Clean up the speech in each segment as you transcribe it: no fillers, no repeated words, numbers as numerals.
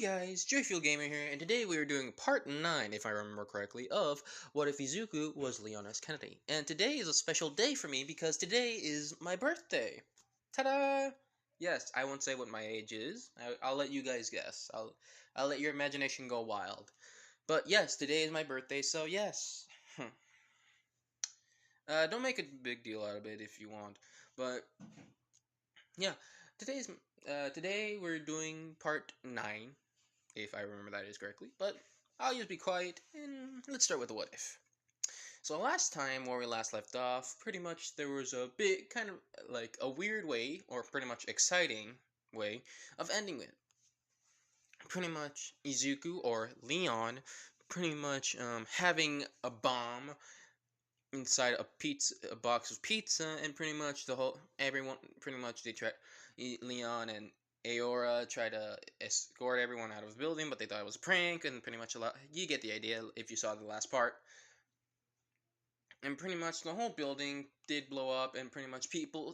guys, Joyful Gamer here, and today we are doing part 9, if I remember correctly, of What If Izuku Was Leon S. Kennedy. And today is a special day for me because today is my birthday. Ta-da! Yes, I won't say what my age is. I'll let you guys guess. I'll let your imagination go wild. But yes, today is my birthday, so yes. Don't make a big deal out of it if you want. But yeah, today we're doing part 9. If I remember that is correctly, but I'll just be quiet, and let's start with the what if. So last time, where we last left off, pretty much there was a big, kind of like a weird way, or pretty much exciting way, of ending it. Pretty much Izuku, or Leon, pretty much having a bomb inside a box of pizza, and pretty much everyone, pretty much they try, Leon and Aora try to escort everyone out of the building, but they thought it was a prank, and pretty much you get the idea if you saw the last part. And pretty much the whole building did blow up, and pretty much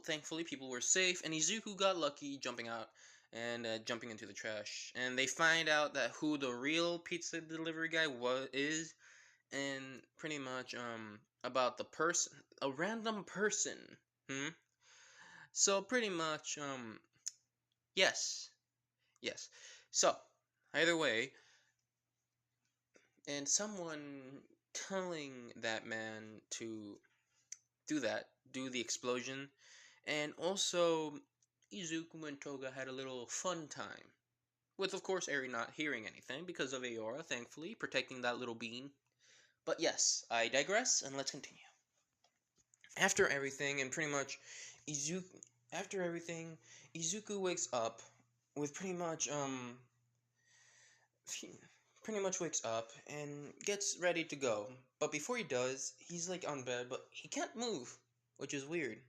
thankfully people were safe, and Izuku got lucky jumping out and jumping into the trash. And they find out that who the real pizza delivery guy is, and pretty much about the person, a random person. So pretty much yes. So either way, and someone telling that man to do the explosion, and also Izuku and Toga had a little fun time. With, of course, Eri not hearing anything because of Aora, thankfully, protecting that little bean. But yes, I digress, and let's continue. After everything, and pretty much, Izuku wakes up with pretty much wakes up and gets ready to go. But before he does, he's like on bed, but he can't move, which is weird.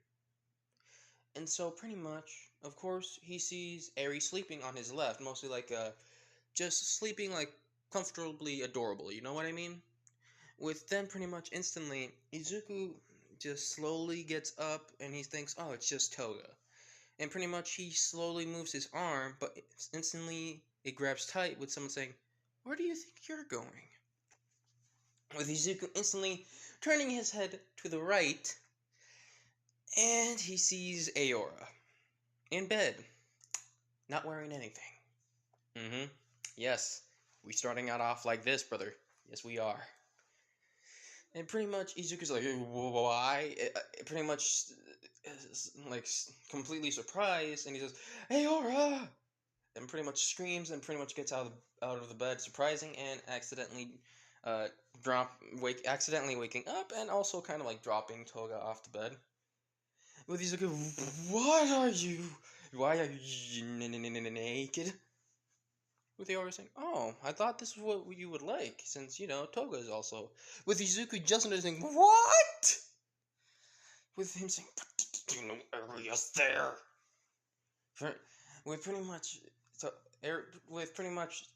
And so pretty much, of course, he sees Eri sleeping on his left, mostly like just sleeping like comfortably adorable, you know what I mean? With then pretty much instantly, Izuku just slowly gets up and he thinks, oh, it's just Toga. And pretty much he slowly moves his arm, but instantly it grabs tight with someone saying, where do you think you're going? With Izuku instantly turning his head to the right, and he sees Aora in bed, not wearing anything. Yes, we starting out off like this, brother. Yes, we are. And pretty much Izuku's like, why? Pretty much like completely surprised, and he says, Aora! And pretty much screams and pretty much gets out of the bed, surprising, and accidentally accidentally waking up, and also kind of like dropping Toga off the bed. With Izuku, what are you? Why are you naked? With Aora saying, oh, I thought this is what you would like, since, you know, Toga is also. With Izuku just understanding, what? With him saying, what did you know areas there? With pretty much, with pretty much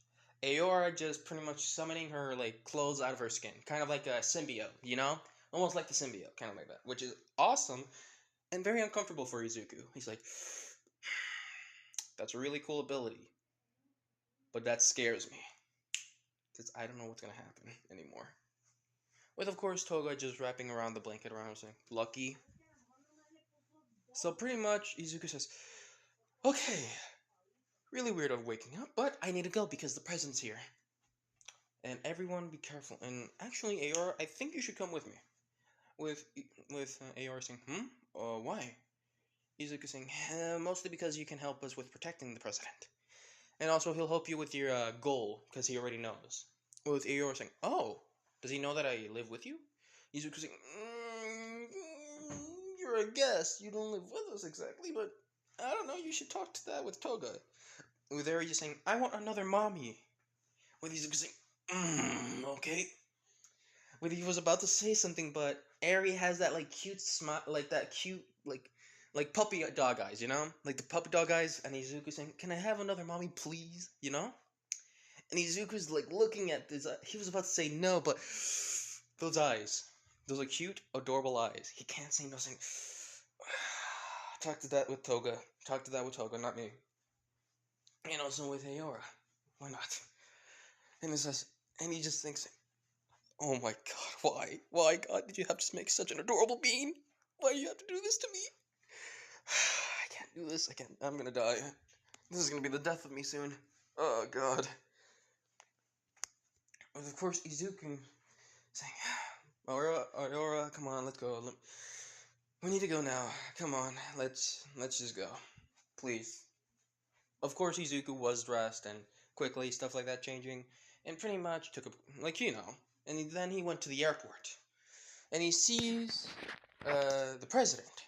Aora just pretty much summoning her, like, clothes out of her skin. Kind of like a symbiote, you know? Almost like the symbiote, kind of like that. Which is awesome, and very uncomfortable for Izuku. He's like, that's a really cool ability. But that scares me. Because I don't know what's going to happen anymore. With, of course, Toga just wrapping around the blanket around him saying, lucky. So pretty much, Izuku says, okay, really weird of waking up, but I need to go because the present's here. And everyone be careful. And actually, Aora, I think you should come with me. With Aora saying, why? Izuku saying, mostly because you can help us with protecting the president. And also, he'll help you with your goal, because he already knows. With Aora saying, oh, does he know that I live with you? Izuku saying, you're a guest. You don't live with us exactly, but I don't know. You should talk to that with Toga. With Eri just saying, I want another mommy. With Izuku saying, okay. With he was about to say something, but Eri has that like cute smile, like that cute like puppy dog eyes, you know, like the puppy dog eyes. And Izuku saying, "Can I have another mommy, please?" You know. And Izuku's like looking at this. He was about to say no, but those eyes, those are cute, adorable eyes. He can't say no. Saying, "Talk to that with Toga. Talk to that with Toga, not me." And also with Aora. Why not? And he says, and he just thinks, oh my god, why? Why, God, did you have to make such an adorable bean? Why do you have to do this to me? I can't do this. I can't. I'm gonna die. This is gonna be the death of me soon. Oh god. And of course, Izuku saying, Aurora, come on, let's go. We need to go now. Come on, let's just go, please. Of course, Izuku was dressed and quickly stuff like that changing, and pretty much took a and then he went to the airport, and he sees the president,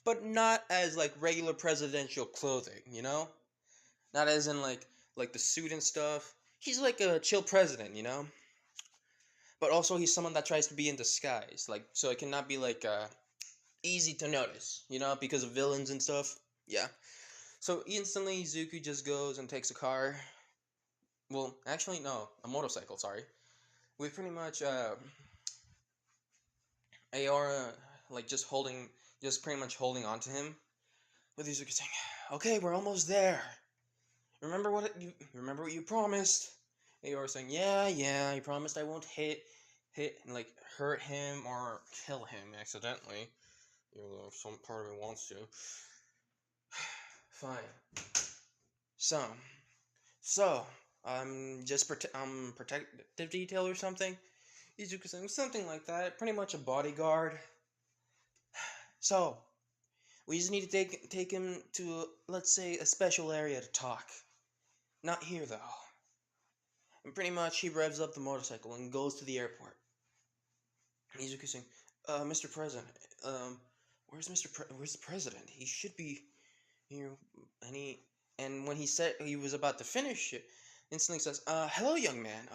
but not as like regular presidential clothing, not as in like the suit and stuff. He's like a chill president. But also he's someone that tries to be in disguise, like so it cannot be like easy to notice, because of villains and stuff. Yeah. So instantly Izuku just goes and takes a car. Well, actually no, a motorcycle. Sorry. With pretty much Aora like just pretty much holding on to him. With Izuku saying, "Okay, we're almost there. Remember what you promised." Aora saying, "Yeah, I promised I won't hit and like hurt him or kill him accidentally. Even though some part of me wants to." Fine. So, just protective detail or something. Izuku saying something like that. Pretty much a bodyguard. So, we just need to take him to, let's say, a special area to talk. Not here though. And pretty much he revs up the motorcycle and goes to the airport. Izuku saying, Mr. President, where's the president? He should be here. And when he said he was about to finish it, instantly says, hello, young man.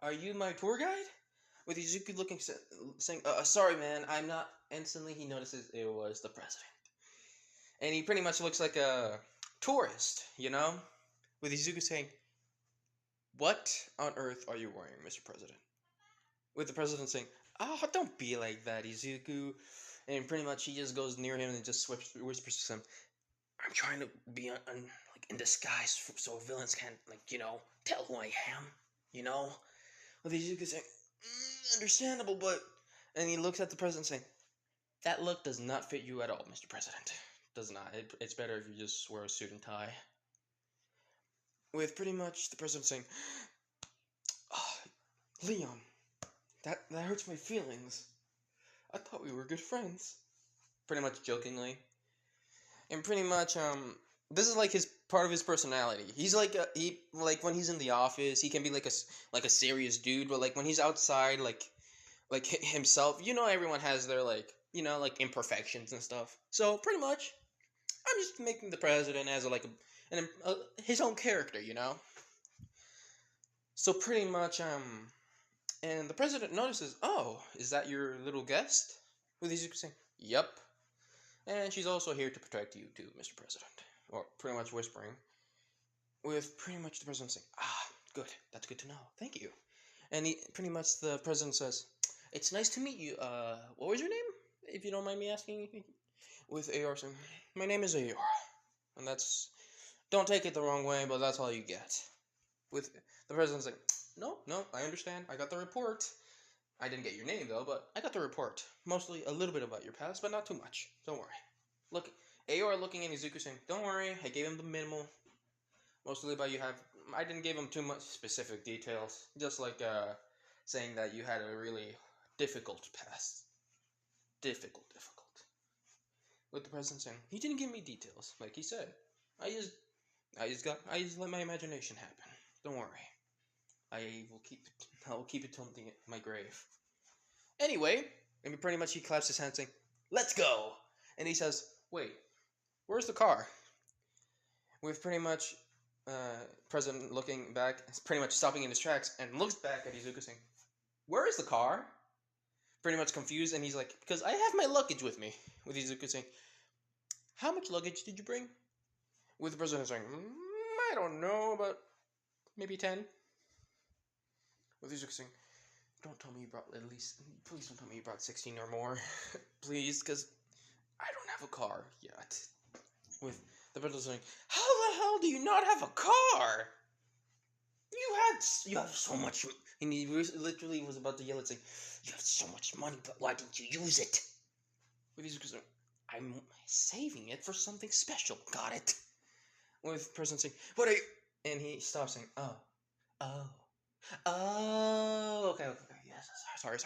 Are you my tour guide? With Izuku saying, sorry, man, I'm not. Instantly, he notices it was the president. And he pretty much looks like a tourist, With Izuku saying, what on earth are you wearing, Mr. President? With the president saying, oh, don't be like that, Izuku. And pretty much he just goes near him and just whispers to him, I'm trying to be like in disguise so villains can't tell who I am. With Izuku saying, understandable, but... And he looks at the president saying, that look does not fit you at all, Mr. President. Does not. It's better if you just wear a suit and tie. With pretty much the president saying, oh, Leon, that hurts my feelings. I thought we were good friends. Pretty much jokingly. And pretty much, this is like his part of his personality. He's like when he's in the office, he can be like a serious dude, but like when he's outside, like himself, everyone has their like imperfections and stuff. So pretty much, I'm just making the president as his own character, So pretty much, and the president notices, oh, is that your little guest? With Izuku saying, yep. And she's also here to protect you too, Mr. President. Or pretty much whispering. With pretty much the president saying, good, that's good to know, thank you. And pretty much the president says, it's nice to meet you, what was your name? If you don't mind me asking. With Aora saying, my name is Aora. And that's, don't take it the wrong way, but that's all you get. With the president saying, no, I understand, I got the report. I didn't get your name though, but I got the report. Mostly a little bit about your past, but not too much. Don't worry. Look, Aora looking at Izuku saying, don't worry, I gave him the minimal. Mostly about I didn't give him too much specific details. Just like saying that you had a really difficult past. Difficult. With the president saying, he didn't give me details, like he said. I just let my imagination happen. Don't worry. I will keep it till my grave. Anyway, and pretty much he claps his hands saying, let's go! And he says, wait, where's the car? With pretty much President looking back, pretty much stopping in his tracks, and looks back at Izuku saying, where is the car? Pretty much confused, and he's like, because I have my luggage with me. With Izuku saying, how much luggage did you bring? With the president saying, I don't know, but maybe 10. With Izuku saying, don't tell me you brought please don't tell me you brought 16 or more. Please, because I don't have a car yet. With the president saying, how the hell do you not have a car? You have so much, and he literally was about to yell at saying, "You have so much money, but why didn't you use it?" With Izuku saying, "I'm saving it for something special." Got it. With person saying, "What are you?" And he stops saying, "Oh, oh, oh, okay, okay, okay. Yes, sorry.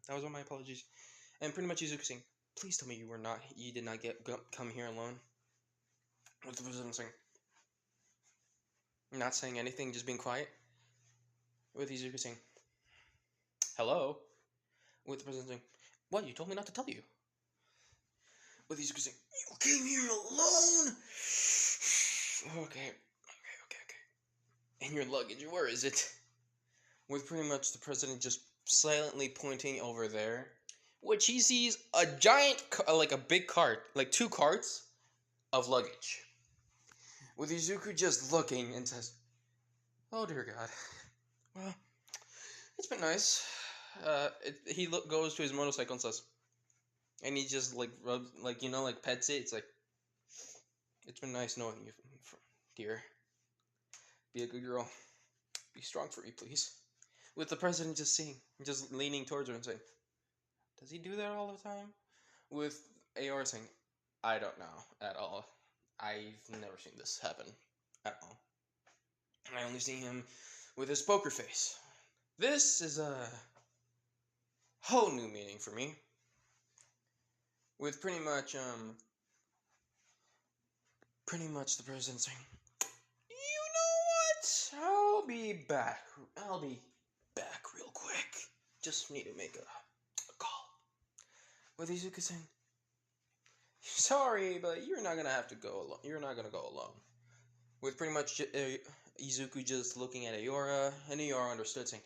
That was all my apologies." And pretty much Izuku saying, "Please tell me you did not come here alone." With the person saying, not saying anything, just being quiet. With Izuku saying, "Hello." With the person saying, "What? You told me not to tell you." With Izuku saying, "You came here alone." Okay. And your luggage, where is it? With pretty much the president just silently pointing over there, which he sees a giant, like a big cart, like 2 carts of luggage. With Izuku just looking and says, "Oh dear God. Well, it's been nice." He goes to his motorcycle and says, and he just like rubs, like like pets it. It's like, "It's been nice knowing you, dear. Be a good girl. Be strong for me, please." With the president just leaning towards her and saying, "Does he do that all the time?" With AR saying, "I don't know at all. I've never seen this happen at all. I only see him with his poker face. This is a whole new meaning for me." With pretty much the president saying, "You know what? I'll be back real quick. Just need to make a call." With Izuku saying, "Sorry, but you're not gonna have to go alone. You're not gonna go alone." With pretty much Izuku just looking at Ayora, and Ayora understood, saying,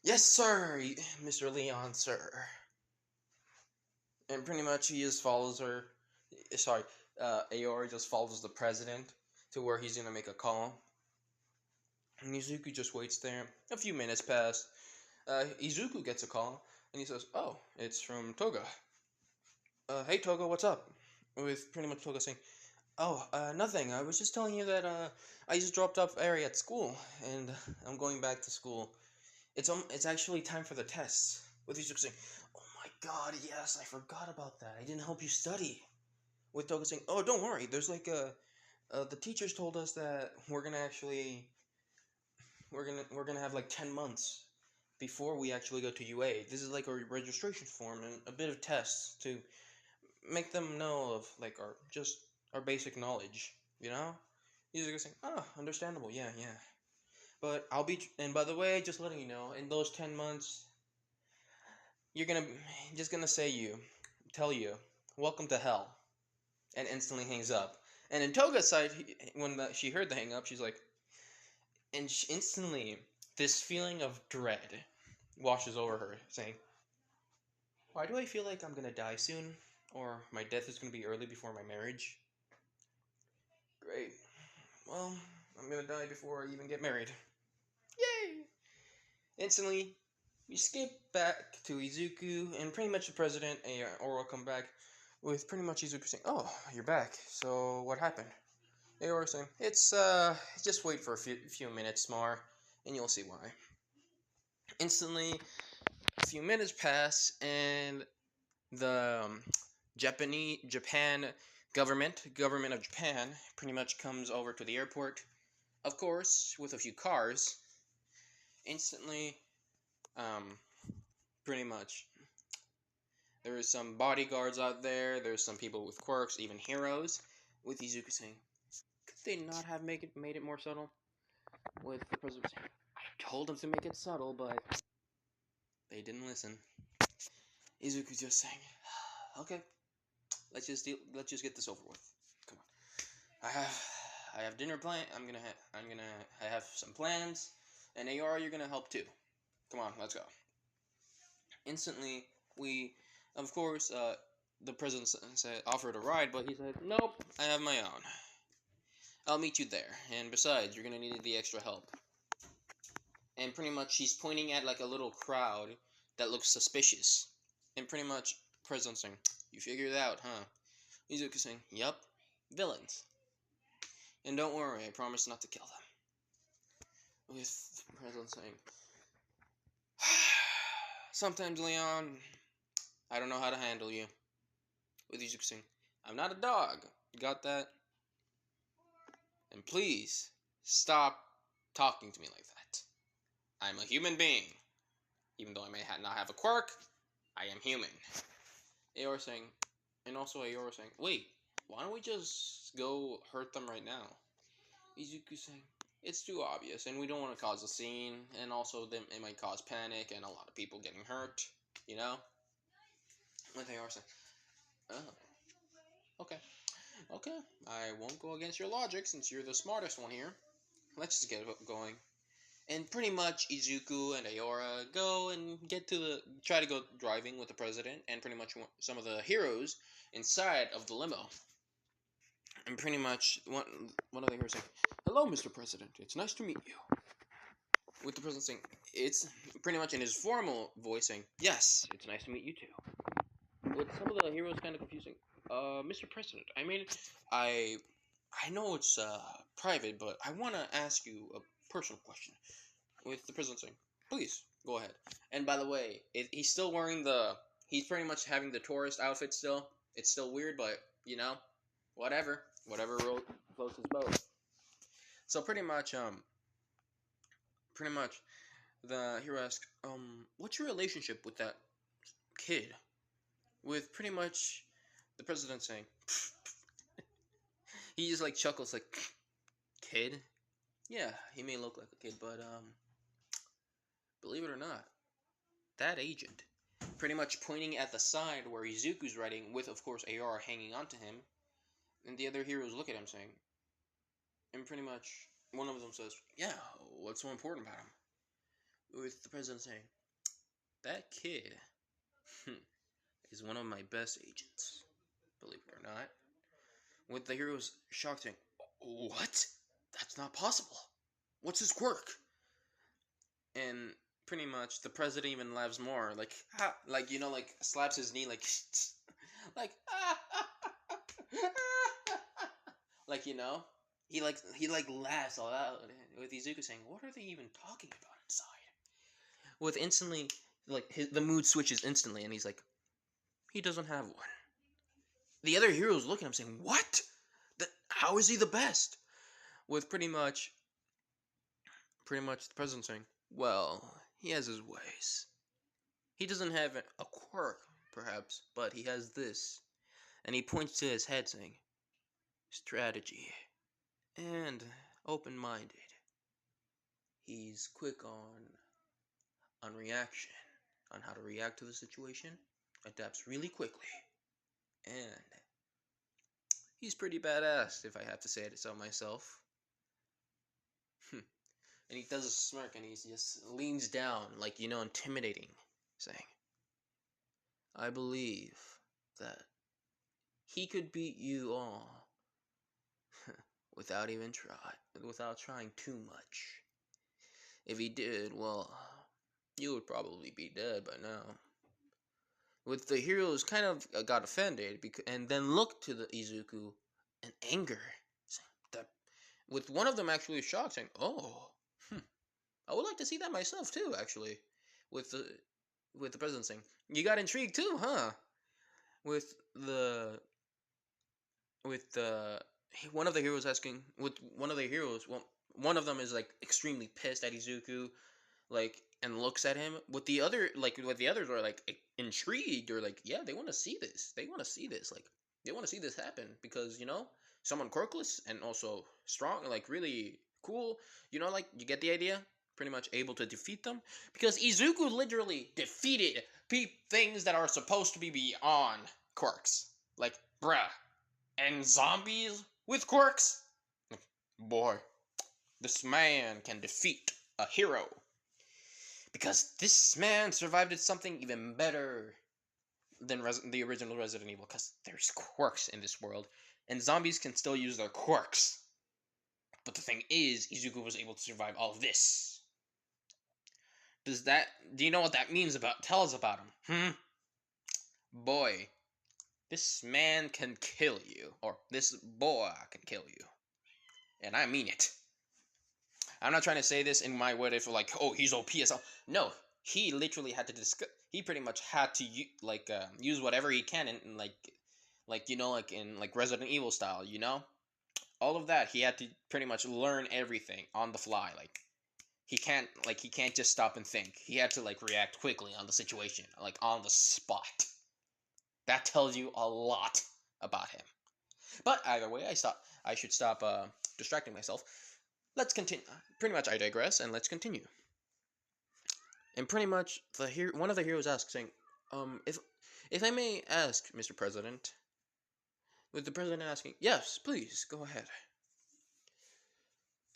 "Yes, sir, Mr. Leon, sir." And pretty much he just follows her. Sorry, Ayora just follows the president to where he's gonna make a call. And Izuku just waits there. A few minutes pass. Izuku gets a call, and he says, "Oh, it's from Toga. Hey Toga, what's up?" With pretty much Toga saying, "Oh, nothing. I was just telling you that I just dropped off Ari at school, and I'm going back to school. It's actually time for the tests." With Izuku saying, "Oh my God, yes, I forgot about that. I didn't help you study." With Toga saying, "Oh, don't worry. There's like the teachers told us that we're gonna have like 10 months before we actually go to UA. This is like a registration form and a bit of tests to make them know of like our basic knowledge, you know?" He's like saying, "Oh, understandable, yeah, yeah. But and by the way, just letting you know, in those 10 months, you're gonna just gonna tell you, welcome to hell," and instantly hangs up. And in Toga's side, she heard the hang up, she's like, and instantly this feeling of dread washes over her, saying, "Why do I feel like I'm gonna die soon, or my death is gonna be early before my marriage? Great. Well, I'm gonna die before I even get married. Yay!" Instantly, we skip back to Izuku, and pretty much the president and Aura come back with pretty much Izuku saying, "Oh, you're back. So what happened?" Aora saying, "It's just wait for a few minutes more, and you'll see why." Instantly, a few minutes pass, and the Japan government of Japan, pretty much comes over to the airport, of course, with a few cars. Instantly, um, pretty much, there is some bodyguards out there. There's some people with quirks, even heroes. With Izuku saying, "Could they not have made it more subtle?" With the president saying, "I told them to make it subtle, but they didn't listen." Izuku just saying, "Okay, let's just get this over with. Come on. I have dinner plan. I have some plans, and AR, you're gonna help too. Come on, let's go." Instantly, of course, the president offered a ride, but he said, "Nope, I have my own. I'll meet you there. And besides, you're gonna need the extra help." And pretty much, she's pointing at like a little crowd that looks suspicious. And pretty much, president saying, "You figured it out, huh?" Izuku saying, "Yup, villains. And don't worry, I promise not to kill them." with the president saying, "Sometimes, Leon, I don't know how to handle you." With Izuku saying, "I'm not a dog. You got that? And please stop talking to me like that. I'm a human being. Even though I may not have a quirk, I am human." Aora saying, and also Aora saying, "Wait, why don't we just go hurt them right now?" Izuku saying, "It's too obvious, and we don't want to cause a scene, and also it might cause panic and a lot of people getting hurt, you know?" With Aora saying, "Oh, okay. Okay, I won't go against your logic since you're the smartest one here. Let's just get going." And pretty much Izuku and Aora go and try to go driving with the president and pretty much some of the heroes inside of the limo. And pretty much one of the heroes saying, "Hello, Mr. President. It's nice to meet you." With the president saying, it's pretty much in his formal voice saying, "Yes, it's nice to meet you too." With some of the heroes kind of confusing, "Mr. President, I mean, I know it's private, but I want to ask you a personal question." With the president saying, "Please, go ahead." And by the way, he's still wearing he's pretty much having the tourist outfit still. It's still weird, but, whatever. Whatever floats his boat. So pretty much, the hero asks, "What's your relationship with that kid?" With pretty much the president saying, he just like chuckles like, "Kid? Yeah, he may look like a kid, but believe it or not, that agent." Pretty much pointing at the side where Izuku's riding, with of course AR hanging onto him, and the other heroes look at him saying, and pretty much one of them says, "Yeah, what's so important about him?" With the president saying, "That kid is one of my best agents, believe it or not." With the heroes shocked saying, "What? That's not possible. What's his quirk?" And pretty much the president even laughs more, like, ha, like, like slaps his knee, like, like, like, he laughs all out. With Izuku saying, "What are they even talking about inside?" With instantly, like, the mood switches instantly, and he's like, "He doesn't have one." The other heroes look at him saying, "What? How is he the best?" With pretty much the president saying, "Well, he has his ways. He doesn't have a quirk, perhaps, but he has this." And he points to his head saying, "Strategy. And open-minded. He's quick on reaction, on how to react to the situation, adapts really quickly, and he's pretty badass, if I have to say it so myself." And he does a smirk, and he just leans down, like, intimidating, saying, "I believe that he could beat you all without trying too much. If he did, well, you would probably be dead by now." With the heroes kind of got offended and then looked to the Izuku in anger, saying that, with one of them actually shocked, saying, "Oh, I would like to see that myself too, actually." With the president saying, "You got intrigued too, huh?" With the with the one of the heroes asking, with one of the heroes, well, one of them is like extremely pissed at Izuku, like, and looks at him. With the others are like intrigued, or like, yeah, they want to see this. Like, they want to see this happen because, someone quirkless and also strong, like really cool. Like, you get the idea. Pretty much able to defeat them because Izuku literally defeated things that are supposed to be beyond quirks. Like, bruh, and zombies with quirks. Boy, this man can defeat a hero. Because this man survived something even better than the original Resident Evil. Because there's quirks in this world. And zombies can still use their quirks. But the thing is, Izuku was able to survive all of this. Do you know what that means tell us about him? Boy, this man can kill you. Or this boy can kill you. And I mean it. I'm not trying to say this in my way for like, oh, he's OP as hell. No, he literally had to discuss. He pretty much had to use whatever he can in like like in like Resident Evil style. All of that he had to pretty much learn everything on the fly. He can't just stop and think. He had to like react quickly on the situation, like on the spot. That tells you a lot about him. But either way, I should stop distracting myself. Let's continue. Pretty much, I digress, and let's continue. And pretty much, one of the heroes asks, saying, if I may ask, Mr. President," with the president asking, "Yes, please, go ahead."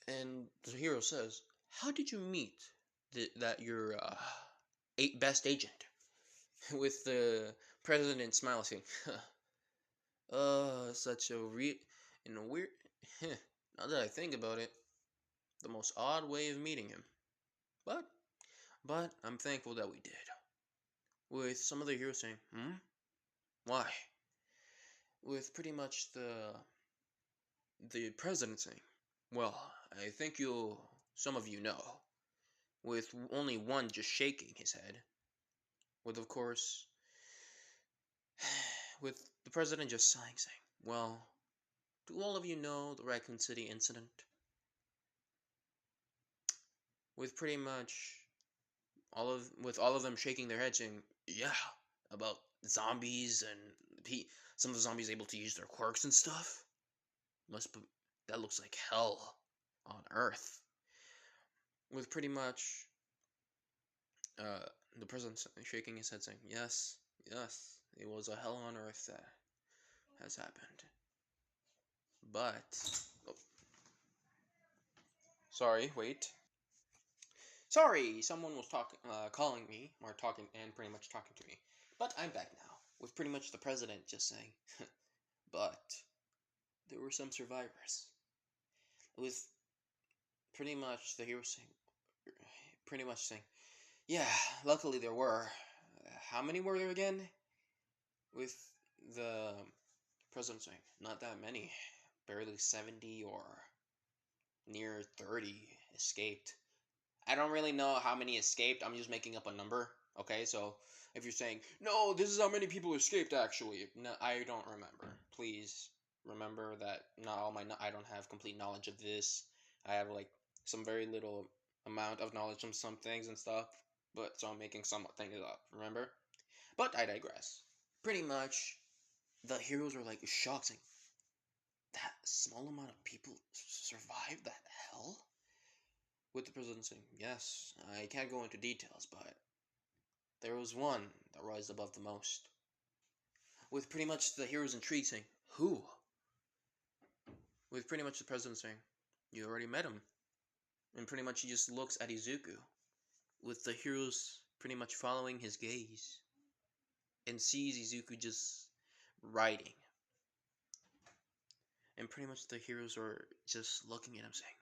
And the hero says, "How did you meet that your best agent?" With the president smiling, saying, such a in a weird, now that I think about it, the most odd way of meeting him. But, I'm thankful that we did." With some of the heroes saying, Why? With pretty much the president saying, "Well, I think some of you know." With only one just shaking his head. With, of course, with the president just sighing, saying, "Well, do all of you know the Raccoon City incident?" With pretty much with all of them shaking their heads, saying, "Yeah, about zombies and some of the zombies able to use their quirks and stuff. Must be, that looks like hell on Earth." With pretty much uh, the president shaking his head, saying, "Yes, yes, it was a hell on Earth that has happened. But, oh, sorry, wait. Sorry, someone was calling me, or talking, and pretty much talking to me. But I'm back now, with pretty much the president just saying, but there were some survivors. With pretty much the hero saying, yeah, luckily there were. How many were there again?" With the president saying, "Not that many. Barely 70 or near 30 escaped." I don't really know how many escaped. I'm just making up a number. Okay, so if you're saying, "No, this is how many people escaped," actually, no, I don't remember. Please remember that not all I don't have complete knowledge of this. I have like some very little amount of knowledge on some things and stuff, but so I'm making some things up. Remember? But I digress. Pretty much, the heroes are like shocked, saying, "That small amount of people survived that hell?" With the president saying, "Yes, I can't go into details, but there was one that rose above the most." With pretty much the heroes intrigued, saying, "Who?" With pretty much the president saying, "You already met him." And pretty much he just looks at Izuku, with the heroes pretty much following his gaze, and sees Izuku just writing. And pretty much the heroes are just looking at him, saying,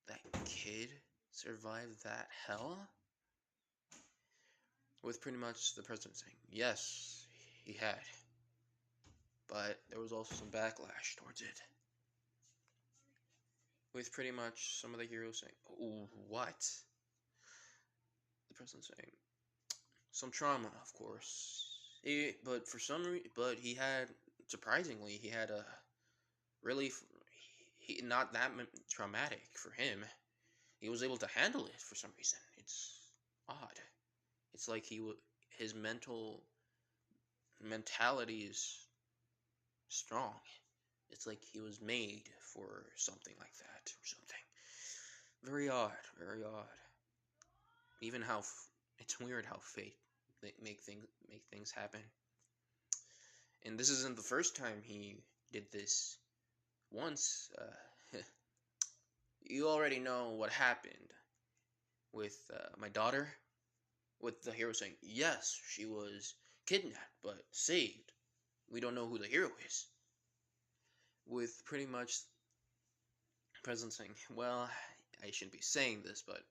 "That kid survived that hell?" With pretty much the president saying, "Yes, he had. But there was also some backlash towards it." With pretty much some of the heroes saying, "Oh, what?" The president saying, "Some trauma, of course. But he had, surprisingly, he had a really, not that traumatic for him. He was able to handle it for some reason. It's odd. It's like his mentality is strong. It's like he was made for something like that or something. Very odd, very odd. Even how it's weird how fate make things happen. And this isn't the first time he did this. Once, you already know what happened with my daughter. With the hero saying, "Yes, she was kidnapped but saved. We don't know who the hero is." With pretty much the president saying, "Well, I shouldn't be saying this, but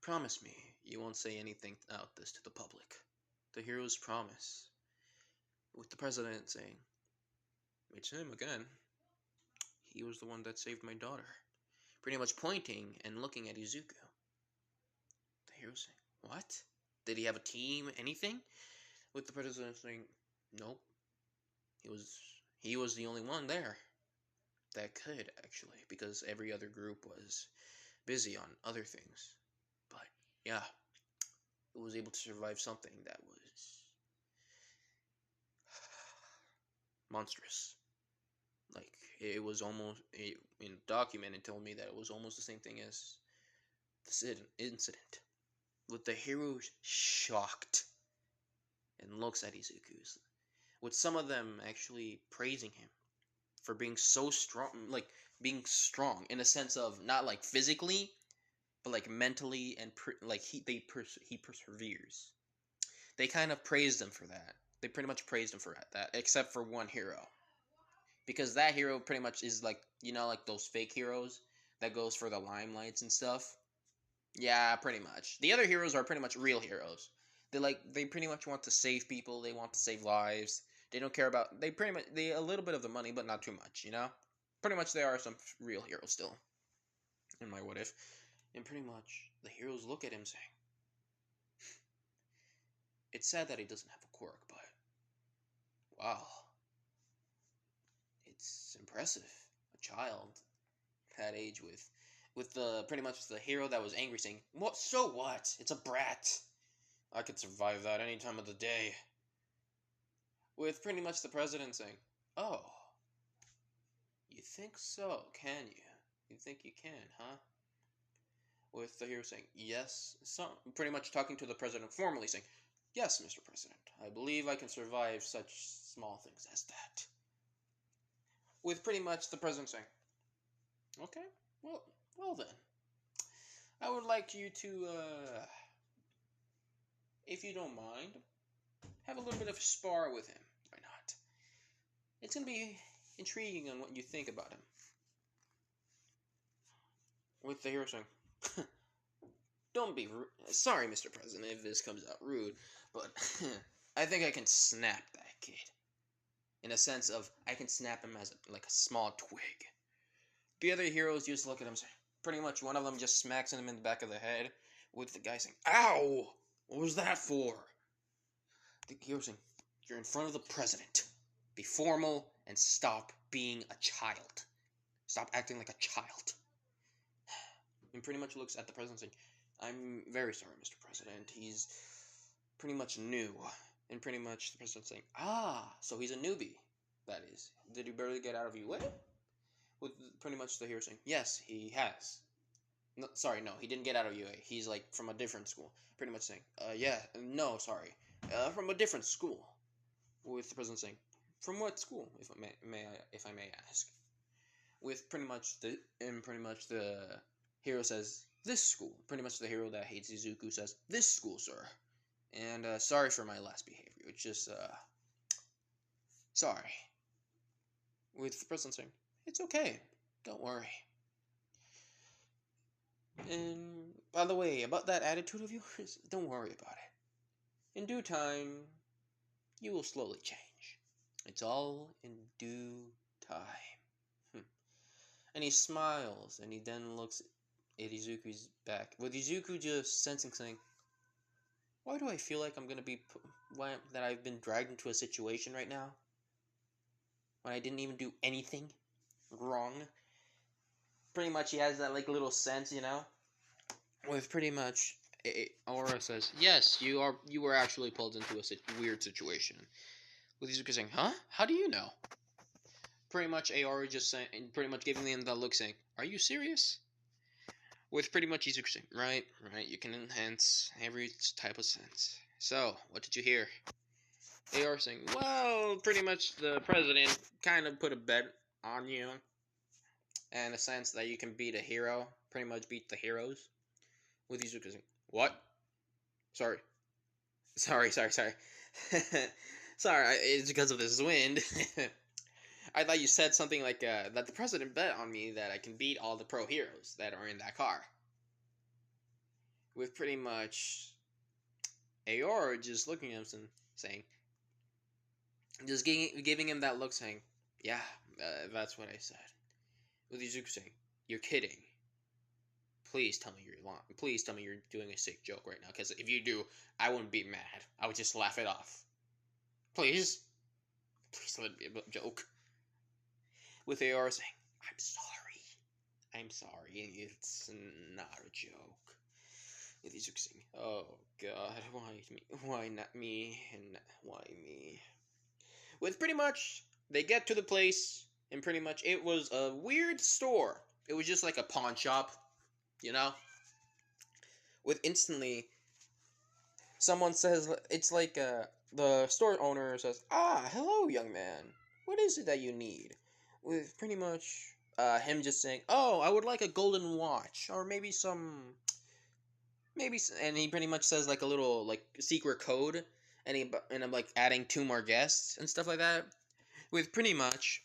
promise me you won't say anything about this to the public." The hero's promise. With the president saying, "It's him again. He was the one that saved my daughter." pretty much pointing and looking at Izuku. The hero saying, "What? Did he have a team? Anything?" With the president saying, "Nope. He was the only one there that could actually, because every other group was busy on other things. But yeah, it was able to survive something that was monstrous. Like it was almost in a document. It told me that it was almost the same thing as this incident, with the hero shocked and looks at Izuku's, with some of them actually praising him for being so strong, like being strong in a sense of not like physically, but like mentally, and like he perseveres. They kind of praised him for that. They pretty much praised him for that, except for one hero, because that hero pretty much is like, like those fake heroes that goes for the limelights and stuff. Yeah, pretty much. The other heroes are pretty much real heroes. They pretty much want to save people. They want to save lives. They don't care about, they pretty much, they a little bit of the money, but not too much. Pretty much there are some real heroes still in my what if, and pretty much the heroes look at him saying, "It's sad that he doesn't have a quirk, but wow, it's impressive. A child that age with the pretty much the hero that was angry saying, "What? So what? It's a brat. I could survive that any time of the day." With pretty much the president saying, "Oh, you think so, can you? You think you can, huh?" With the hero saying, "Yes," pretty much talking to the president formally saying, "Yes, Mr. President, I believe I can survive such small things as that." With pretty much the president saying, "Okay, well then, I would like you to, if you don't mind, have a little bit of a spar with him. Why not? It's gonna be intriguing on what you think about him." With the hero saying, "Don't be rude. Sorry, Mr. President, if this comes out rude, but I think I can snap that kid. In a sense of, I can snap him as like a small twig." The other heroes just look at him, saying, pretty much one of them just smacks him in the back of the head, with the guy saying, "Ow! What was that for?" The hero saying, "You're in front of the president. Be formal and stop being a child. Stop acting like a child." And pretty much looks at the president saying, "I'm very sorry, Mr. President. He's pretty much new." And pretty much the president saying, "Ah, so he's a newbie, that is. Did he barely get out of UA?" With pretty much the hero saying, "Yes, he has." No, sorry, no, he didn't get out of UA. He's like from a different school. Pretty much saying, "Yeah, no, sorry, from a different school." With the president saying, "From what school, if I may ask?" With pretty much the hero says, "This school." Pretty much the hero that hates Izuku says, "This school, sir. And sorry for my last behavior. It's just sorry." With the president saying, "It's okay. Don't worry. And by the way, about that attitude of yours, don't worry about it. In due time, you will slowly change. It's all in due time." And he smiles, and he then looks at Izuku's back, with Izuku just sensing saying, "Why do I feel like I'm gonna be that I've been dragged into a situation right now when I didn't even do anything wrong?" Pretty much, he has that like little sense, with pretty much Aura says, "Yes, you were actually pulled into a weird situation." With Izuku saying, "Huh? How do you know?" Pretty much Aora just saying, pretty much giving him that look saying, "Are you serious?" With pretty much Izuku saying, "Right, you can enhance every type of sense. So, what did you hear?" Aora saying, "Well, pretty much the president kind of put a bet on you, in a sense that you can beat a hero, pretty much beat the heroes." With Izuku saying, "What? Sorry. Sorry. Sorry, it's because of this wind." "I thought you said something like that the president bet on me that I can beat all the pro heroes that are in that car." With pretty much Aor just looking at him and saying, just giving him that look saying, "Yeah, that's what I said." With Izuku saying, "You're kidding." Please tell me you're lying. Please tell me you're doing a sick joke right now. Because if you do, I wouldn't be mad. I would just laugh it off. Please. Please let it be a joke. With AR saying, I'm sorry. I'm sorry. It's not a joke. With Izuku saying, oh god, why me? Why not me? And why me? With pretty much, they get to the place, and pretty much it was a weird store. It was just like a pawn shop, you know? With instantly, someone says, it's like the store owner says, ah, hello, young man. What is it that you need? With pretty much him just saying, oh, I would like a golden watch, or maybe and he pretty much says like a little like secret code, and I'm like adding 2 more guests and stuff like that. With pretty much,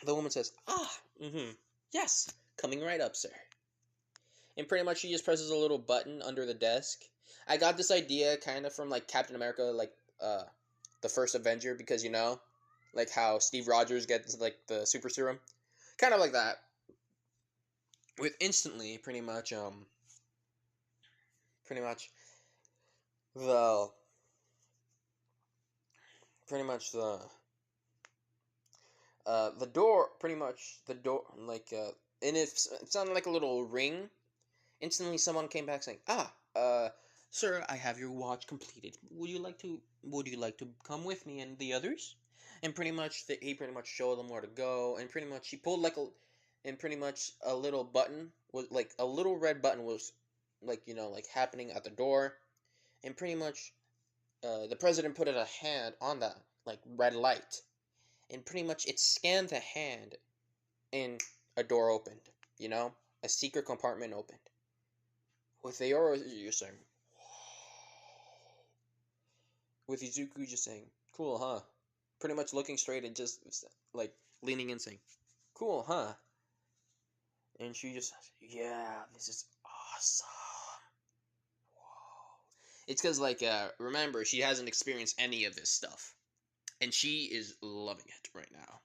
the woman says, ah, yes, coming right up, sir. And pretty much she just presses a little button under the desk. I got this idea kind of from like Captain America, like the first Avenger, because like how Steve Rogers gets like the super serum, kind of like that. With instantly, pretty much the pretty much the door, like and it sounded like a little ring. Instantly, someone came back saying, "Ah, sir, I have your watch completed. Would you like to come with me and the others?" And pretty much, he pretty much showed them where to go. And pretty much, he pulled and pretty much a little button was like a little red button was like like happening at the door. And pretty much, the president put a hand on that like red light, and pretty much it scanned the hand, and a door opened. A secret compartment opened. With Aora just saying, with Izuku just saying, cool, huh? Pretty much looking straight and just like leaning in saying, cool, huh? And she just says, yeah, this is awesome. Whoa. It's because like remember, she hasn't experienced any of this stuff, and she is loving it right now.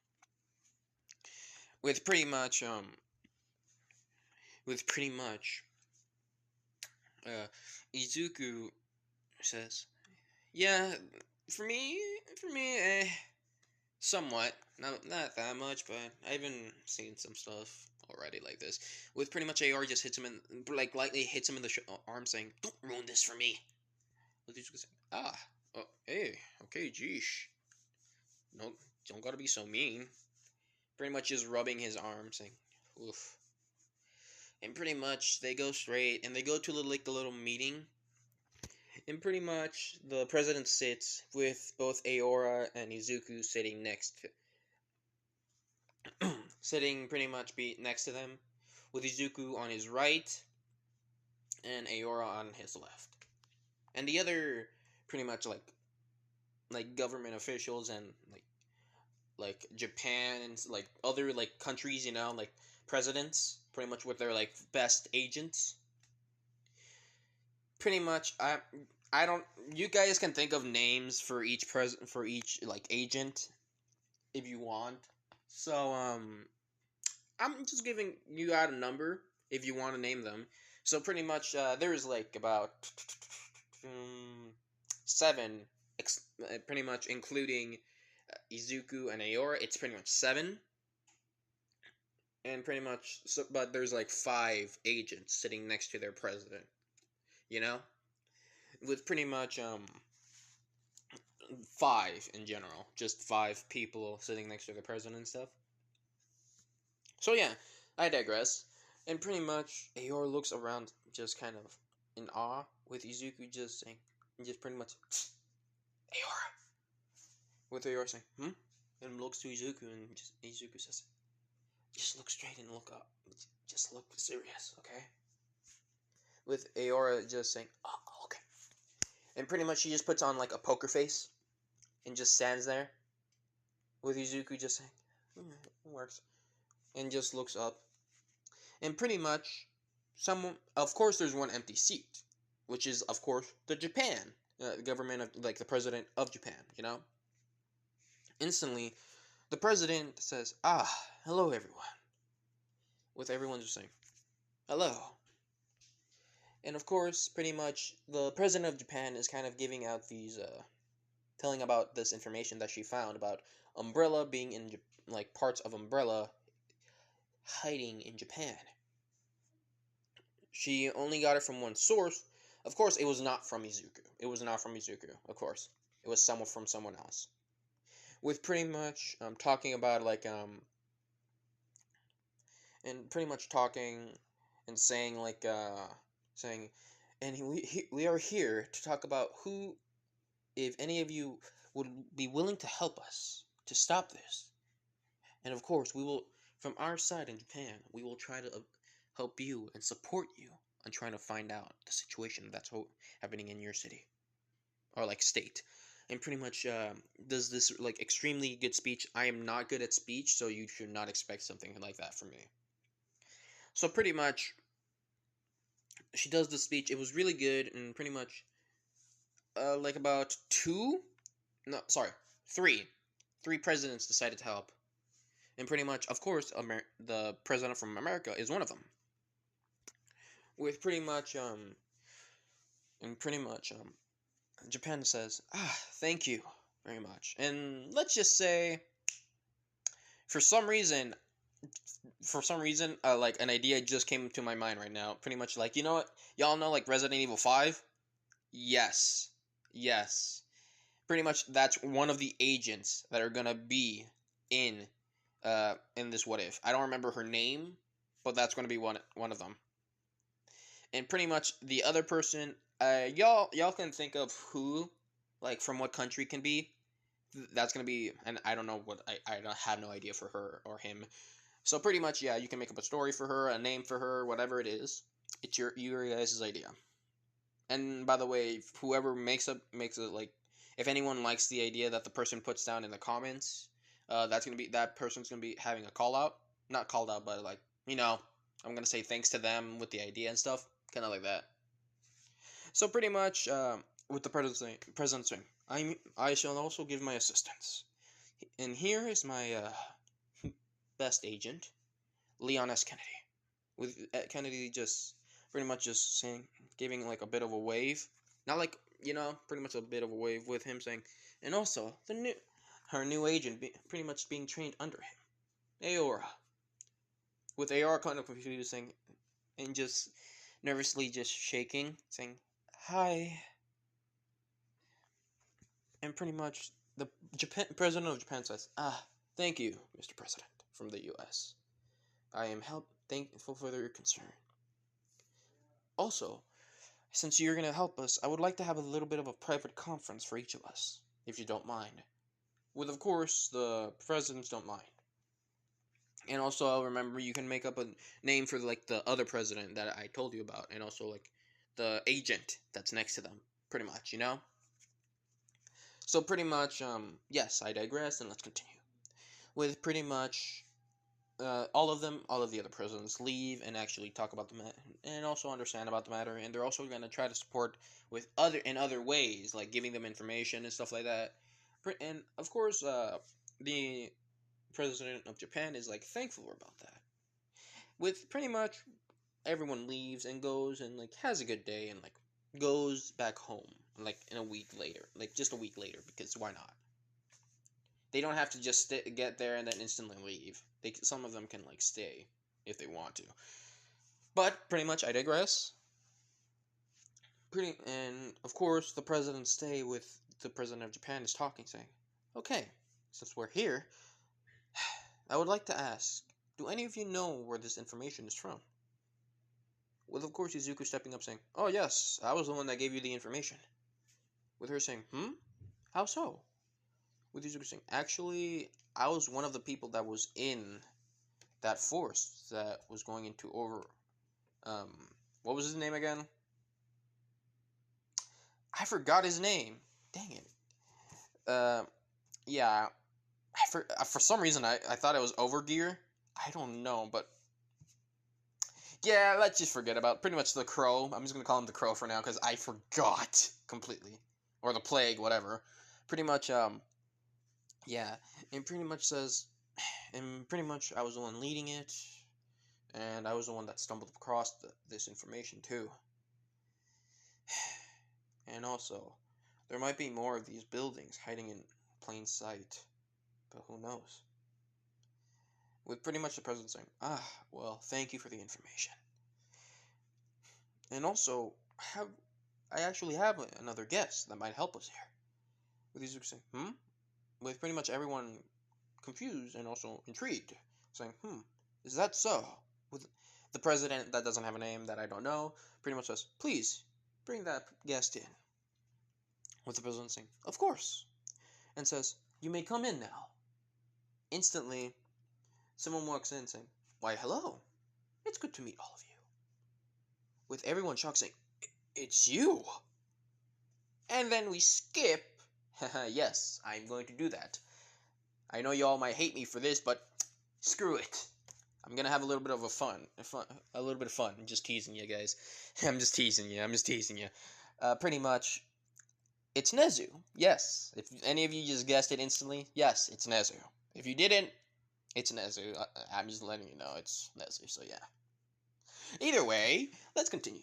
With pretty much Izuku says, yeah, for me, somewhat, not that much, but I've been seeing some stuff already like this. With pretty much AR just hits him like lightly hits him in the arm, saying, "Don't ruin this for me." With Izuku saying, "Ah, oh, hey, okay, geesh, no, don't gotta be so mean." Pretty much just rubbing his arm, saying, "Oof." And pretty much they go straight, and they go to like a little meeting. And pretty much the president sits with both Aora and Izuku sitting sitting pretty much next to them, with Izuku on his right and Aora on his left. And the other pretty much like government officials and like Japan and like other like countries, like presidents, pretty much with their like best agents. Pretty much, I don't. You guys can think of names for each like agent if you want. So I'm just giving you out a number if you want to name them. So pretty much, there's like about 7, pretty much including Izuku and Aora. It's pretty much 7. And pretty much, but there's like 5 agents sitting next to their president. With pretty much 5 in general, just 5 people sitting next to the president and stuff. So yeah, I digress. And pretty much, Aora looks around just kind of in awe, with Izuku just saying, just pretty much, Aora. With Aora saying, and looks to Izuku, and Izuku says, just look straight and look up. Just look serious, okay? With Aora just saying, oh, okay. And pretty much she just puts on like a poker face and just stands there, with Izuku just saying, it works. And just looks up. And pretty much, of course there's one empty seat, which is, of course, the Japan, the government of, like, the president of Japan, Instantly, the president says, ah, hello everyone. With everyone just saying, hello. And of course, pretty much the president of Japan is kind of giving out these, telling about this information that she found about Umbrella being in, like, parts of Umbrella hiding in Japan. She only got it from one source. Of course, it was not from Izuku. It was not from Izuku, of course. It was someone from someone else. With pretty much talking about, like, and pretty much talking and saying, like, saying, and we are here to talk about who, if any of you would be willing to help us to stop this. And of course, we will, from our side in Japan, we will try to help you and support you on trying to find out the situation that's happening in your city or like state. And pretty much does this like extremely good speech. I am not good at speech, so you should not expect something like that from me. So pretty much, she does the speech. It was really good, and pretty much, like about three presidents decided to help, and pretty much, of course, the president from America is one of them. With pretty much, and pretty much, Japan says, thank you very much, and let's just say, for some reason, like an idea just came to my mind right now. Pretty much, like, you know what, y'all know, like Resident Evil 5. Yes. Yes. Pretty much that's one of the agents that are gonna be in this what if. I don't remember her name, but that's gonna be one of them. And pretty much the other person, y'all can think of who, like from what country can be. That's gonna be, and I don't know what I don't have no idea for her or him. So pretty much, yeah, you can make up a story for her, a name for her, whatever it is. It's your guys' idea. And by the way, whoever makes it, like, if anyone likes the idea that the person puts down in the comments, that person's gonna be having a call out. Not called out, but like, I'm gonna say thanks to them with the idea and stuff, kind of like that. So pretty much, with the president's thing, I shall also give my assistance, and here is my best agent, Leon S. Kennedy. With Kennedy just pretty much just saying, giving like a bit of a wave, not like, pretty much a bit of a wave with him saying, and also her new agent pretty much being trained under him, Aora. With Aora kind of confusing and just nervously just shaking, saying, hi. And pretty much the president of Japan says, thank you, Mr. President, from the U.S. I am thankful for your concern. Also, since you're going to help us, I would like to have a little bit of a private conference for each of us, if you don't mind. With, of course, the presidents don't mind. And also, I'll remember, you can make up a name for, like, the other president that I told you about, and also, like, the agent that's next to them, pretty much, So, pretty much, yes, I digress, and let's continue. With pretty much all of the other presidents leave and actually talk about the matter and also understand about the matter, and they're also going to try to support in other ways, like giving them information and stuff like that. And of course, the president of Japan is like thankful about that. With pretty much everyone leaves and goes and like has a good day and like goes back home like in a week later, like just a week later, because why not? They don't have to just get there and then instantly leave. Some of them can like stay if they want to. But pretty much, I digress. And of course, the president stay with the president of Japan is talking, saying, "Okay, since we're here, I would like to ask, do any of you know where this information is from?" With of course Izuku stepping up, saying, "Oh yes, I was the one that gave you the information." With her saying, How so?" With Izuku saying, "Actually, I was one of the people that was in that force that was going into what was his name again? I forgot his name. Dang it. Yeah. For some reason, I thought it was Overgear. I don't know, but yeah, let's just forget about pretty much the Crow. I'm just gonna call him the Crow for now because I forgot completely, or the Plague, whatever. Pretty much, yeah, and pretty much says, and pretty much I was the one leading it, and I was the one that stumbled across this information too. And also, there might be more of these buildings hiding in plain sight, but who knows? With pretty much the president saying, well, thank you for the information. And also, I actually have another guest that might help us here. With Izuku saying, With pretty much everyone confused and also intrigued, saying, is that so? With the president that doesn't have a name that I don't know, pretty much says, please, bring that guest in. With the president saying, of course, and says, you may come in now. Instantly, someone walks in saying, why, hello, it's good to meet all of you. With everyone shocked saying, it's you. And then we skip. Yes, I'm going to do that. I know y'all might hate me for this, but screw it. I'm gonna have a little bit of a little bit of fun. I'm just teasing you guys. I'm just teasing you. Pretty much, it's Nezu. Yes. If any of you just guessed it instantly, yes, it's Nezu. If you didn't, it's Nezu. I'm just letting you know it's Nezu. So yeah. Either way, let's continue.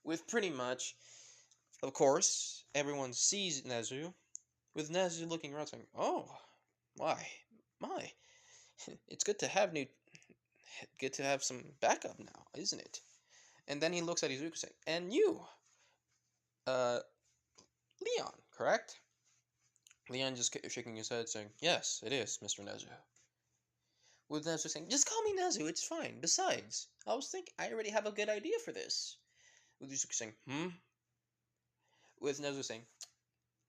With pretty much, of course, everyone sees Nezu. With Nezu looking around saying, oh, my. It's good to have some backup now, isn't it? And then he looks at Izuku saying, and you, Leon, correct? Leon just shaking his head saying, yes, it is, Mr. Nezu. With Nezu saying, just call me Nezu, it's fine. Besides, I was thinking, I already have a good idea for this. With Izuku saying, With Nezu saying,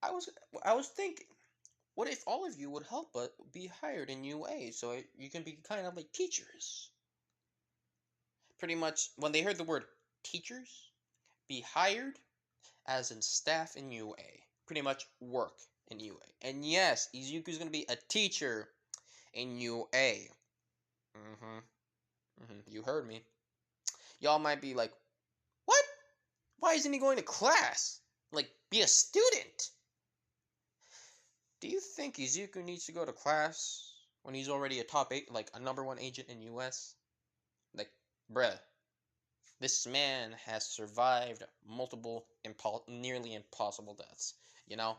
I was thinking, what if all of you would help but be hired in UA so you can be kind of like teachers? Pretty much, when they heard the word teachers, be hired as in staff in UA. Pretty much work in UA. And yes, Izuku's going to be a teacher in UA. You heard me. Y'all might be like, what? Why isn't he going to class? Like, be a student? Do you think Izuku needs to go to class when he's already a top 8, like a number 1 agent in US? Like, bruh, this man has survived multiple nearly impossible deaths, you know?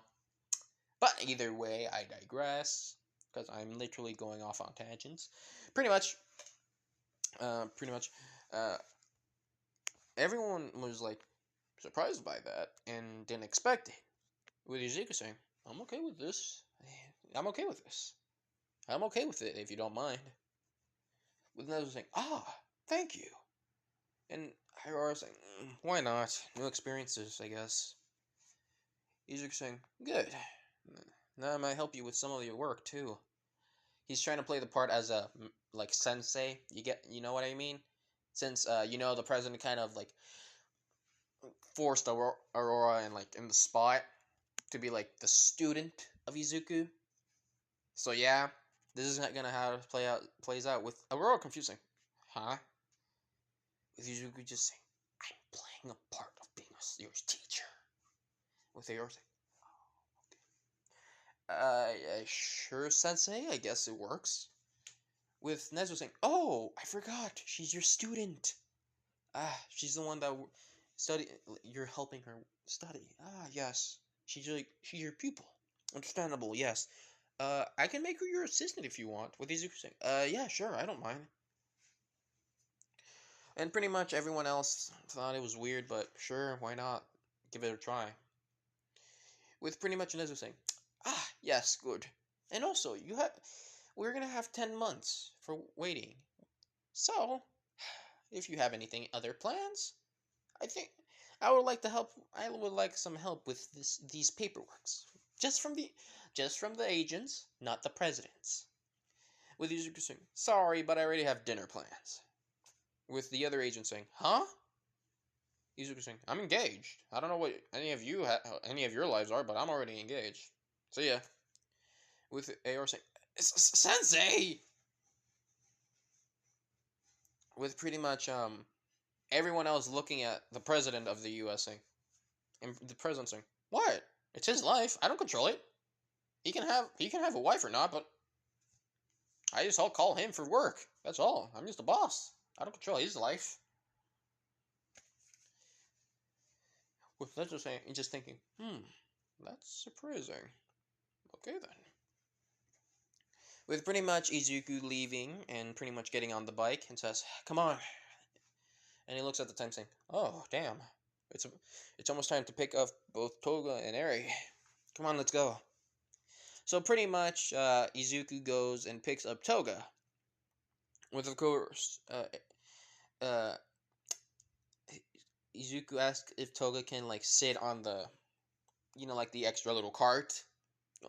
But either way, I digress, because I'm literally going off on tangents. Pretty much, everyone was like surprised by that and didn't expect it. With Izuku saying, I'm okay with this. I'm okay with this. I'm okay with it if you don't mind. With Nezu saying, thank you. And Hirara saying, why not? New experiences, I guess. Izuku saying, good. Now I might help you with some of your work too. He's trying to play the part as a like sensei. You know what I mean? Since the president kind of like forced Aurora and like in the spot to be like the student of Izuku. So yeah, this is not gonna how it plays out with Aurora confusing. Huh? With Izuku just saying, I'm playing a part of being your teacher. With Aurora saying, sure, Sensei, I guess it works. With Nezu saying, oh, I forgot, she's your student. She's the one that you're helping her study. Yes, she's your pupil. Understandable, yes. I can make her your assistant if you want. With Izuku saying, yeah, sure, I don't mind. And pretty much everyone else thought it was weird, but sure, why not? Give it a try. With pretty much Nezu saying, yes, good. And also, we're gonna have 10 months for waiting. So, if you have other plans, I think I would like to help. I would like some help with these paperworks, just from the agents, not the presidents. With Izuku saying, sorry, but I already have dinner plans. With the other agent saying, huh? Izuku saying, I'm engaged. I don't know what any of your lives are, but I'm already engaged. So yeah. With Aor saying, Sensei! With pretty much everyone else looking at the president of the US saying, and the president saying, what? It's his life. I don't control it. He can have a wife or not, but I just all call him for work. That's all. I'm just a boss. I don't control his life. With let's just say, just thinking, that's surprising. Okay then. With pretty much Izuku leaving and pretty much getting on the bike and says, "Come on," and he looks at the time saying, "Oh damn, it's it's almost time to pick up both Toga and Eri. Come on, let's go." So pretty much, Izuku goes and picks up Toga. With of course, uh, Izuku asks if Toga can like sit on the, like the extra little cart.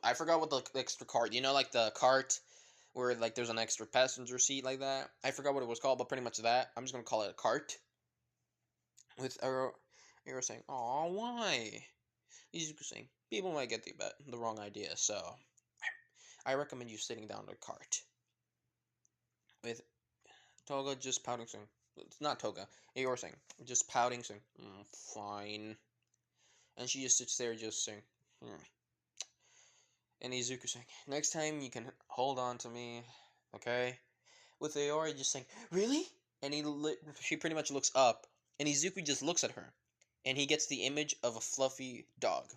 I forgot what the extra cart. Like the cart where like there's an extra passenger seat like that. I forgot what it was called, but pretty much that. I'm just gonna call it a cart. With Ero saying, "Oh, why?" Izuku saying, "People might get the wrong idea, so I recommend you sitting down in the cart." With Toga just pouting, saying, "It's not Toga." Eeyore saying, just pouting, saying, "Fine." And she just sits there, just saying, "Hmm." And Izuku saying, "Next time you can hold on to me, okay?" With Aoi just saying, "Really?" And she pretty much looks up, and Izuku just looks at her, and he gets the image of a fluffy dog,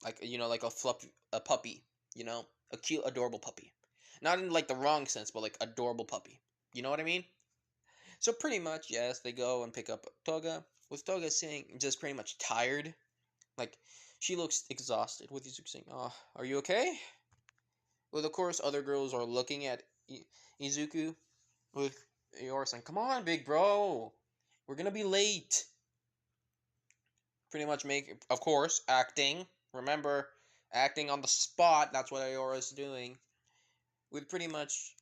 like like a puppy, a cute, adorable puppy, not in like the wrong sense, but like adorable puppy. You know what I mean? So pretty much, yes, they go and pick up Toga. With Toga saying just pretty much tired, like she looks exhausted. With Izuku saying, "Oh, are you okay?" Well, of course, other girls are looking at Izuku with Eeyore saying, "Come on, big bro, we're gonna be late." Pretty much of course, acting. Remember, acting on the spot. That's what Eeyore is doing. With pretty much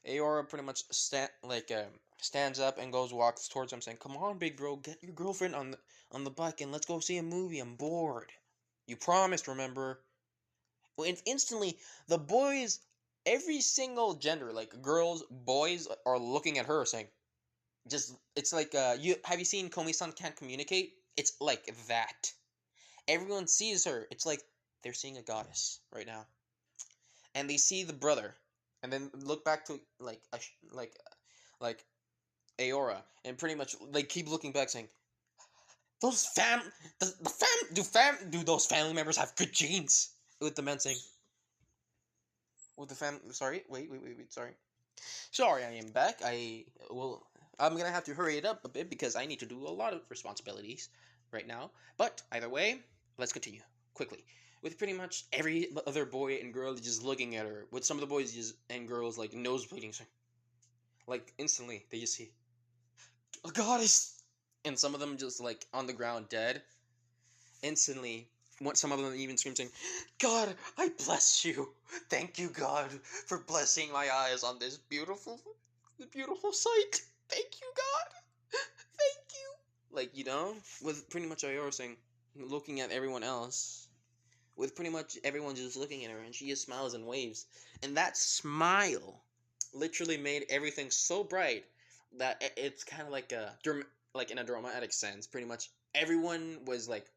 Eeyore pretty much stands up and walks towards him, saying, "Come on, big bro, get your girlfriend on the bike and let's go see a movie. I'm bored. You promised, remember?" Well, instantly, the boys, every single gender, like girls, boys, are looking at her saying, just, it's like, have you seen Komi-san Can't Communicate? It's like that. Everyone sees her. It's like they're seeing a goddess right now. And they see the brother, and then look back to, like, Aora, and pretty much, they keep looking back saying, those do those family members have good genes? With the men saying, sorry, wait, sorry. Sorry, I am back. I'm gonna have to hurry it up a bit because I need to do a lot of responsibilities right now. But either way, let's continue quickly. With pretty much every other boy and girl just looking at her. With some of the boys and girls like nosebleeding, so, like instantly they just see a goddess, and some of them just like on the ground dead. Instantly, some of them even scream saying, "God, I bless you. Thank you, God, for blessing my eyes on this beautiful sight. Thank you, God. Thank you." Like, with pretty much Ayora saying, looking at everyone else, with pretty much everyone just looking at her, and she just smiles and waves. And that smile literally made everything so bright that it's kind of like like in a dramatic sense. Pretty much everyone was like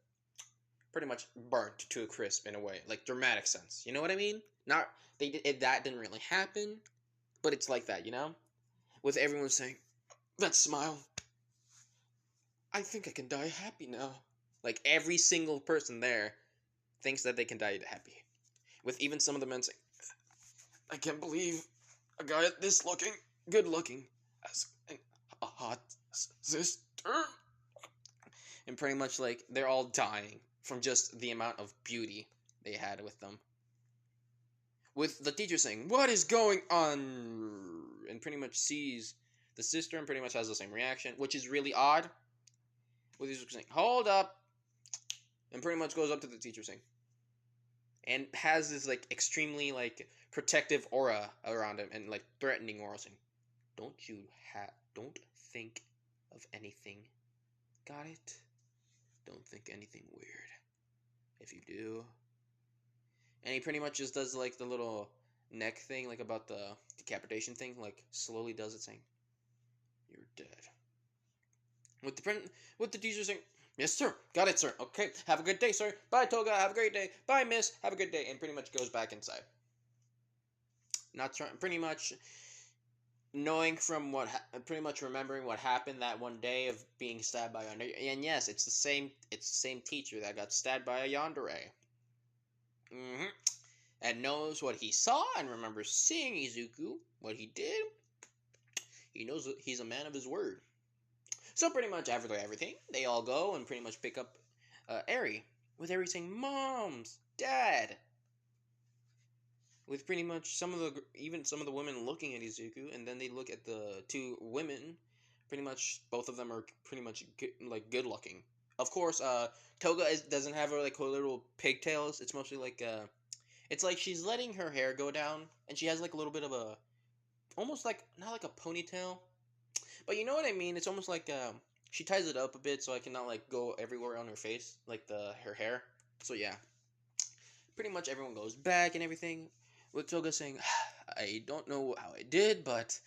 pretty much burnt to a crisp in a way, like dramatic sense. You know what I mean? Not that didn't really happen, but it's like that, with everyone saying, "That smile, I think I can die happy now." Like every single person there thinks that they can die happy. With even some of the men saying, "I can't believe a guy this good looking, as a hot sister." And pretty much like they're all dying from just the amount of beauty they had with them. With the teacher saying, "What is going on?" and pretty much sees the sister and pretty much has the same reaction, which is really odd. With Izuku saying, "Hold up," and pretty much goes up to the teacher saying, and has this like extremely like protective aura around him and like threatening aura saying, don't think of anything. Got it? Don't think anything weird. If you do." And he pretty much just does like the little neck thing, like about the decapitation thing, like slowly does it, saying, "You're dead." With the teacher saying, "Yes, sir. Got it, sir. Okay. Have a good day, sir. Bye, Toga. Have a great day. Bye, miss. Have a good day." And pretty much goes back inside. Not trying. Pretty much, knowing from pretty much remembering what happened that one day of being stabbed by Yandere. And yes, it's the same teacher that got stabbed by a Yandere. hmm And knows what he saw and remembers seeing Izuku. What he did, he knows he's a man of his word. So pretty much after everything, they all go and pretty much pick up Eri, with Eri saying, "Moms, Dad," with pretty much some of the women looking at Izuku, and then they look at the two women. Pretty much both of them are pretty much good looking. Of course, Toga doesn't have her like her little pigtails. It's mostly like it's like she's letting her hair go down, and she has like a little bit of a almost like not like a ponytail, but you know what I mean. It's almost like she ties it up a bit so I cannot like go everywhere on her face, like the her hair. So yeah, pretty much everyone goes back and everything, with Toga saying, "I don't know how I did, but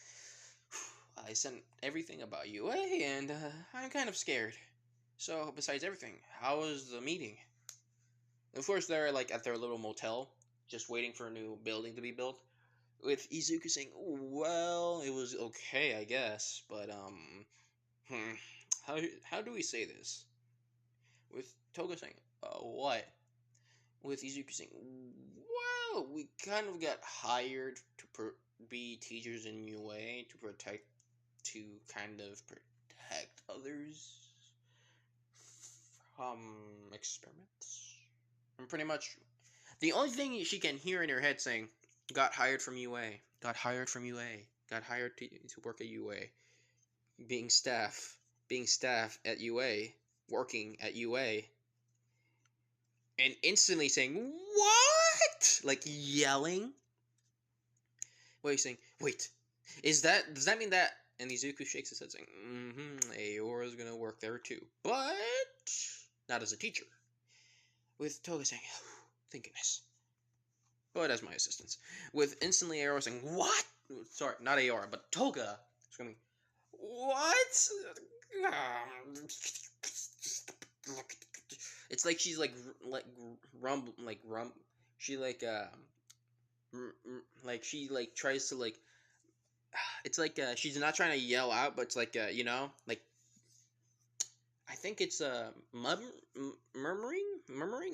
I sent everything about you away, and I'm kind of scared. So besides everything, how was the meeting?" Of course, they're like at their little motel, just waiting for a new building to be built. With Izuku saying, "Well, it was okay, I guess, but hmm, how do we say this?" With Toga saying, "What?" With Izuku saying, "Well, we kind of got hired to be teachers in UA to kind of protect others from experiments." And pretty much the only thing she can hear in her head saying, "Got hired from UA, got hired from UA, got hired to work at UA, being staff at UA, working at UA," and instantly saying, "What?" Like yelling. What are you saying? Wait, does that mean that? And Izuku shakes his head saying, Aora's gonna work there too. But not as a teacher. With Toga saying, thank goodness. But as my assistants. With instantly Aora saying, what? Sorry, not Aora, but Toga screaming, what? It's like she's like rum. She like she like tries to like. It's like she's not trying to yell out, but it's like you know, like I think it's murmuring.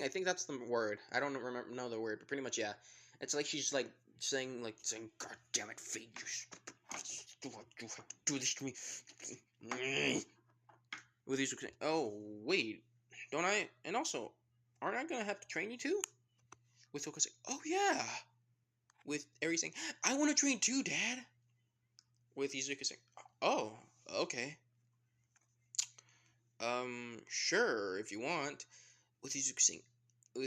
I think that's the word. I don't know the word, but pretty much yeah. It's like she's like saying "God damn it, Fate, you have to do this to me." With these saying, "Oh wait, don't I? And also, aren't I gonna have to train you too?" With Oka saying, "Oh yeah." With Eri saying, "I want to train too, Dad." With Izuka saying, "Oh, okay. Sure, if you want." With Izuku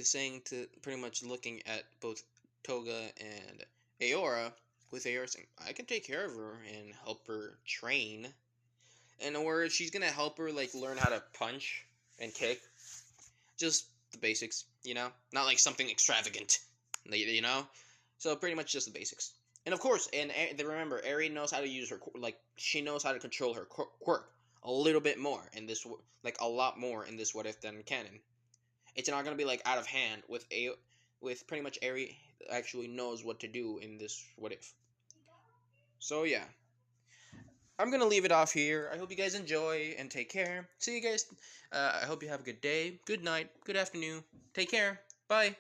saying to pretty much looking at both Toga and Aora, with Aora saying, "I can take care of her and help her train." Or she's gonna help her like learn how to punch and kick. Just the basics, you know? Not like something extravagant, you know? So pretty much just the basics. And of course, and remember, Eri knows how to use her, like, she knows how to control her quirk a little bit more in this, like, a lot more in this What If than canon. It's not going to be, like, out of hand with pretty much Eri actually knows what to do in this What If. So, yeah. I'm going to leave it off here. I hope you guys enjoy and take care. See you guys. I hope you have a good day, good night, good afternoon. Take care. Bye.